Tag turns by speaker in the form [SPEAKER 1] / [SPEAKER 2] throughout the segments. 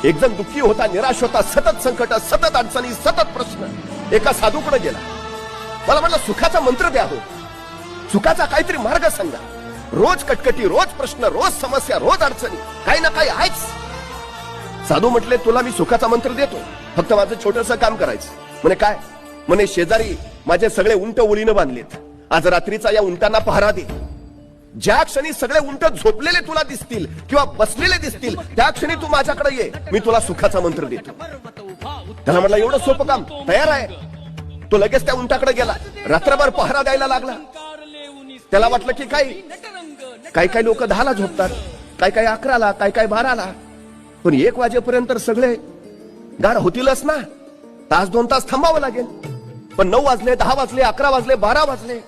[SPEAKER 1] एक जण दुःखी होता, निराश होता, सतत संकट, सतत अडचणी, सतत प्रश्न. एका साधूकडे गेला. मला म्हटलं सुखाचा मंत्र द्या हो, सुखाचा काहीतरी मार्ग सांगा. रोज कटकटी, रोज प्रश्न, रोज समस्या, रोज अडचणी, काही ना काही आहेच. साधू म्हटले तुला मी सुखाचा मंत्र देतो, फक्त माझं छोटस काम करायचं. म्हणे काय? म्हणे शेजारी माझे सगळे उंट ओळीनं बांधलेत, आज रात्रीचा या उंटांना पहारा दे. ज्या क्षणी सगळे उंट झोपलेले तुला दिसतील किंवा बसलेले दिसतील, त्या क्षणी तू माझ्याकडे ये, मी तुला सुखाचा मंत्र देतो. त्याला म्हटलं एवढं सोपं काम, तयार आहे. तो लगेच त्या उंटाकडे गेला, रात्रभर पहारा द्यायला लागला. त्याला वाटलं की काही लोक 10ला झोपतात, काही 11ला, काही 12ला, पण 1 वाजेपर्यंत सगळे गाढ होतीलच ना. तास 2 तास थांबावं लागेल. पण 9 वाजले, 10 वाजले, 11 वाजले, 12 वाजले,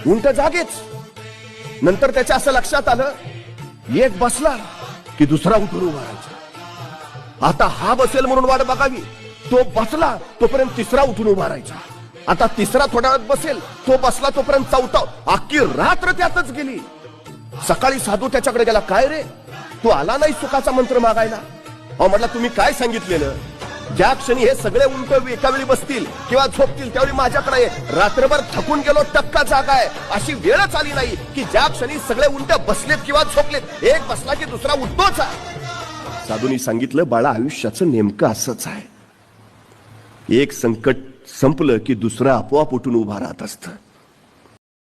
[SPEAKER 1] उंट जागेच. नंतर त्याच्या असं लक्षात आलं, एक बसला की दुसरा उठून उभा राहायचा. आता हा बसेल म्हणून वाट बघावी, तो बसला तोपर्यंत तिसरा उठून उभा राहायचा. आता तिसरा थोड्या वेळात बसेल, तो बसला तोपर्यंत चौथा. अख्खी रात्र त्यातच गेली. सकाळी साधू त्याच्याकडे गेला, काय रे तू आला नाही सुखाचा मंत्र मागायला? अहो म्हटलं तुम्ही काय सांगितलेलं, ज्या क्षणी हे सगळे उंट एका वेळी बसतील किंवा झोपतील त्यावेळी माझ्याकडे ये. रात्रभर थकून गेलो, टक्का जागा आहे, अशी वेळच आली नाही की ज्या क्षणी सगळे उंट बसलेत किंवा झोपलेत, एक बसला की दुसरा उठतोच आहे. साधूंनी सांगितलं बाळा, आयुष्याचं नेमकं असंच आहे. एक संकट संपलं की दुसरं आपोआप उठून उभा राहत असतं.